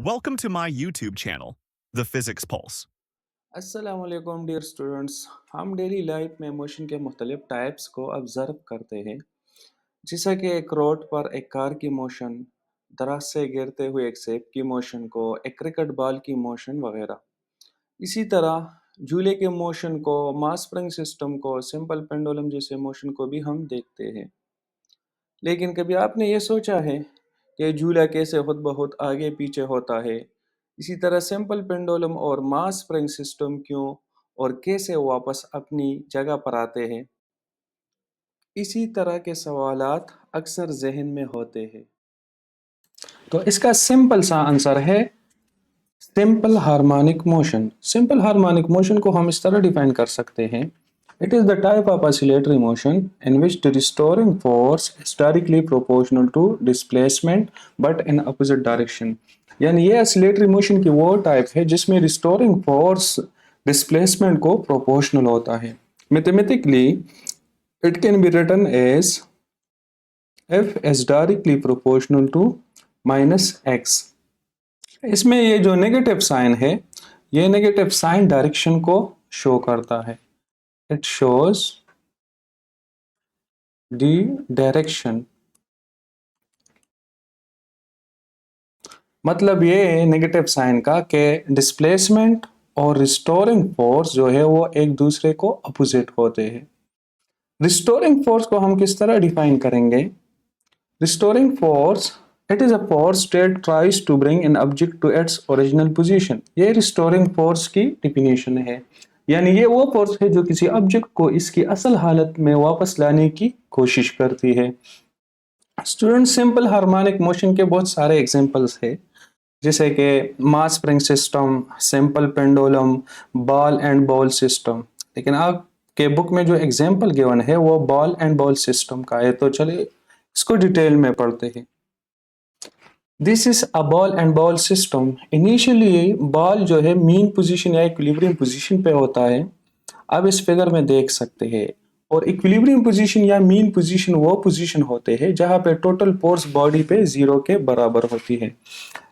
Welcome to my YouTube channel, The Physics Pulse. अस्सलामुअलैकुम dear students. हम daily life में motion के मुख्तलिफ टाइप्स को ऑब्ज़र्व करते हैं, जैसा कि एक रोड पर एक कार की मोशन, दरख्त से गिरते हुए एक सेब की मोशन को, एक क्रिकेट बॉल की मोशन वगैरह। इसी तरह झूले के मोशन को, मास स्प्रिंग सिस्टम को, सिंपल पेंडुलम जैसे मोशन को भी हम देखते हैं। लेकिन कभी आपने ये सोचा है कि झूला कैसे खुद ब खुद आगे पीछे होता है? इसी तरह सिंपल पेंडुलम और मास स्प्रिंग सिस्टम क्यों और कैसे वापस अपनी जगह पर आते हैं? इसी तरह के सवालात अक्सर ज़हन में होते हैं। तो इसका सिंपल सा आंसर है simple harmonic motion. Simple harmonic motion को हम इस तरह डिफाइन कर सकते हैं। It is the type of oscillatory motion in which the restoring force is directly proportional to displacement but in opposite direction। यानी ये oscillatory motion की वो टाइप है जिसमें restoring force displacement को proportional होता है। Mathematically, it can be written as F is directly proportional to minus x। इसमें ये जो नेगेटिव साइन है, ये नेगेटिव साइन डायरेक्शन को शो करता है। It shows the direction. मतलब ये नेगेटिव साइन का कि डिस्प्लेसमेंट और रिस्टोरिंग फोर्स जो है वो एक दूसरे को अपोजिट होते हैं। रिस्टोरिंग फोर्स को हम किस तरह डिफाइन करेंगे? Restoring force, it is a force that tries to bring an object to its original position. ये रिस्टोरिंग फोर्स की डिफिनेशन है। यानी ये वो फोर्स है जो किसी ऑब्जेक्ट को इसकी असल हालत में वापस लाने की कोशिश करती है। स्टूडेंट, सिंपल हार्मोनिक मोशन के बहुत सारे एग्जांपल्स है, जैसे कि mass spring system, simple pendulum, ball and ball system. लेकिन आपके बुक में जो एग्जांपल गिवन है वो बॉल एंड बॉल सिस्टम का है, तो चलिए इसको डिटेल में पढ़ते हैं। This is a ball and ball system. Initially ball जो है मीन पोजीशन या इक्विलिब्रियम पोजीशन पे होता है। अब इस फिगर में देख सकते हैं। और इक्विलिब्रियम पोजीशन या मीन पोजीशन वो पोजीशन होते हैं जहां पे टोटल फोर्स बॉडी पे जीरो के बराबर होती है।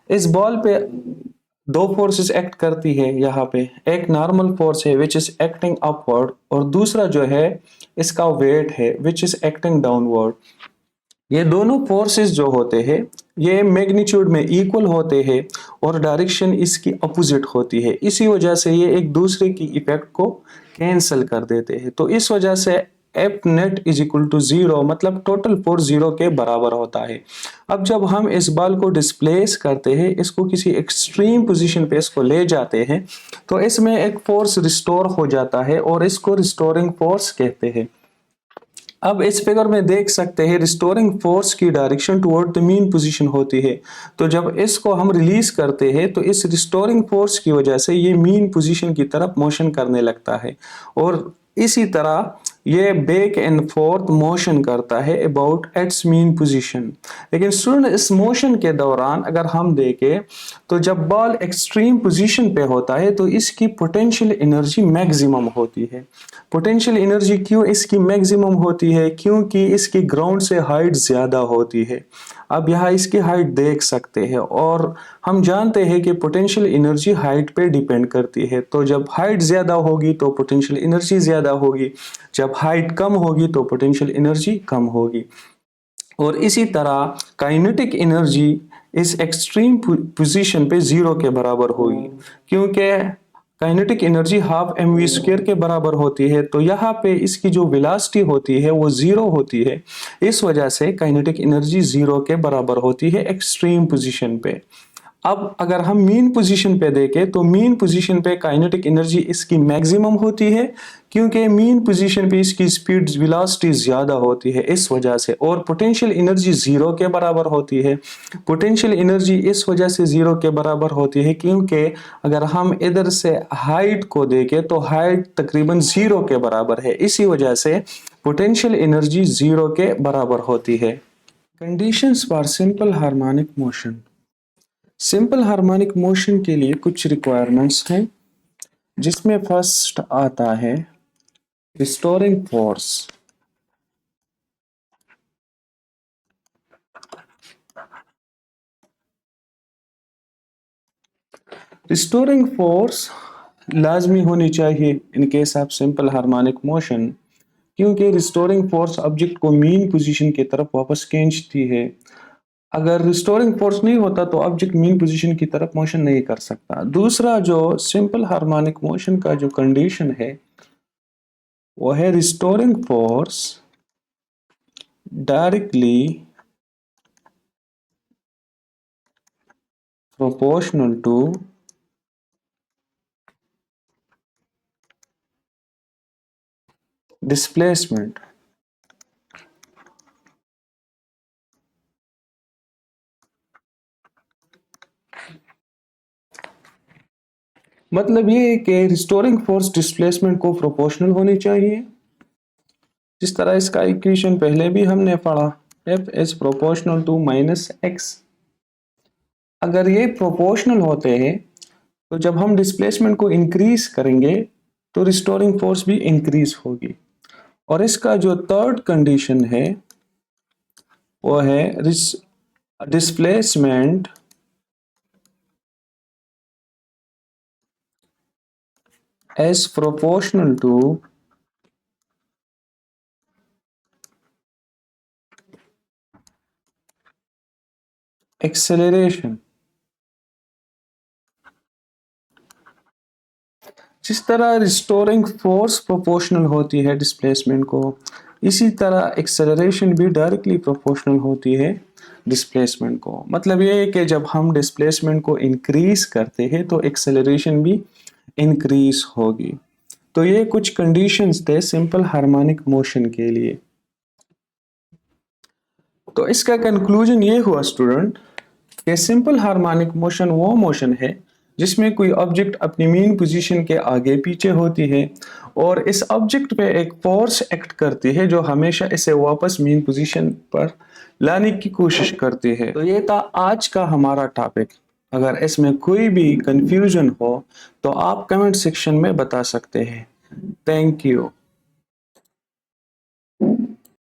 इस बॉल पे दो फोर्सेस एक्ट करती है। यहाँ पे एक नॉर्मल फोर्स है विच इज एक्टिंग अपवर्ड, और दूसरा जो है इसका वेट है विच इज एक्टिंग डाउनवर्ड। ये दोनों फोर्सेस जो होते हैं ये मैग्नीट्यूड में इक्वल होते हैं और डायरेक्शन इसकी अपोजिट होती है। इसी वजह से ये एक दूसरे की इफेक्ट को कैंसिल कर देते हैं। तो इस वजह से F net is equal to zero, मतलब टोटल फोर्स जीरो के बराबर होता है। अब जब हम इस बॉल को डिस्प्लेस करते हैं, इसको किसी एक्सट्रीम पोजीशन पे इसको ले जाते हैं, तो इसमें एक फोर्स रिस्टोर हो जाता है और इसको रिस्टोरिंग फोर्स कहते हैं। अब इस फिगर में देख सकते हैं रिस्टोरिंग फोर्स की direction toward the mean position होती है। तो जब इसको हम रिलीज करते हैं तो इस रिस्टोरिंग फोर्स की वजह से ये मीन पोजीशन की तरफ मोशन करने लगता है, और इसी तरह ये बैक एंड फोर्थ मोशन करता है अबाउट इट्स मीन पोजीशन। लेकिन स्टूडेंट, इस मोशन के दौरान अगर हम देखें तो जब बॉल एक्सट्रीम पोजीशन पे होता है तो इसकी पोटेंशियल एनर्जी मैक्सिमम होती है। पोटेंशियल एनर्जी क्यों इसकी मैक्सिमम होती है? क्योंकि इसकी ग्राउंड से हाइट ज़्यादा होती है। अब यहाँ इसकी हाइट देख सकते हैं, और हम जानते हैं कि पोटेंशियल एनर्जी हाइट पे डिपेंड करती है। तो जब हाइट ज़्यादा होगी तो पोटेंशियल एनर्जी ज़्यादा होगी, जब हाइट कम होगी तो पोटेंशियल एनर्जी कम होगी। और इसी तरह काइनेटिक एनर्जी इस एक्सट्रीम पोजीशन पे जीरो के बराबर होगी, क्योंकि kinetic energy half m v square के बराबर होती है। तो यहाँ पे इसकी जो वेलोसिटी होती है वो जीरो होती है। इस वजह से काइनेटिक एनर्जी जीरो के बराबर होती है एक्सट्रीम पोजीशन पे। अब अगर हम मीन पोजीशन पे देखें तो मीन पोजीशन पे काइनेटिक एनर्जी इसकी मैक्सिमम होती है, क्योंकि मीन पोजीशन पे इसकी स्पीड वेलोसिटी ज़्यादा होती है इस वजह से। और पोटेंशियल एनर्जी ज़ीरो के बराबर होती है। पोटेंशियल एनर्जी इस वजह से ज़ीरो के बराबर होती है क्योंकि अगर हम इधर से हाइट को देखें तो हाइट तकरीबन ज़ीरो के बराबर है। इसी वजह से पोटेंशियल एनर्जी ज़ीरो के बराबर होती है। Conditions for simple harmonic motion. Simple harmonic motion के लिए कुछ रिक्वायरमेंट्स हैं, जिसमें फर्स्ट आता है रिस्टोरिंग फोर्स। रिस्टोरिंग फोर्स लाजमी होनी चाहिए in case of simple harmonic motion, क्योंकि रिस्टोरिंग फोर्स ऑब्जेक्ट को मीन पोजीशन की तरफ वापस खींचती है। अगर रिस्टोरिंग फोर्स नहीं होता तो ऑब्जेक्ट मीन पोजीशन की तरफ मोशन नहीं कर सकता। दूसरा जो सिंपल हार्मोनिक मोशन का जो कंडीशन है वो है restoring force directly proportional to displacement। मतलब ये है कि रिस्टोरिंग फोर्स डिस्प्लेसमेंट को प्रोपोर्शनल होनी चाहिए, जिस तरह इसका इक्वेशन पहले भी हमने पढ़ा, F is proportional to minus x. अगर ये प्रोपोर्शनल होते हैं तो जब हम डिस्प्लेसमेंट को इंक्रीज करेंगे तो रिस्टोरिंग फोर्स भी इंक्रीज होगी। और इसका जो थर्ड कंडीशन है वो है displacement as proportional to acceleration। जिस तरह रिस्टोरिंग फोर्स प्रोपोर्शनल होती है डिस्प्लेसमेंट को, इसी तरह एक्सेलरेशन भी डायरेक्टली प्रोपोर्शनल होती है डिस्प्लेसमेंट को। मतलब ये है कि जब हम डिस्प्लेसमेंट को इंक्रीज करते हैं तो एक्सेलरेशन भी इंक्रीज होगी। तो ये कुछ कंडीशंस थे सिंपल हार्मोनिक मोशन के लिए। तो इसका कंक्लूजन ये हुआ स्टूडेंट कि सिंपल हार्मोनिक मोशन वो मोशन है जिसमें कोई ऑब्जेक्ट अपनी मीन पोजीशन के आगे पीछे होती है और इस ऑब्जेक्ट पे एक फोर्स एक्ट करती है जो हमेशा इसे वापस मीन पोजीशन पर लाने की कोशिश करती है। तो ये था आज का हमारा टॉपिक। अगर इसमें कोई भी कंफ्यूजन हो तो आप कमेंट सेक्शन में बता सकते हैं। Thank you.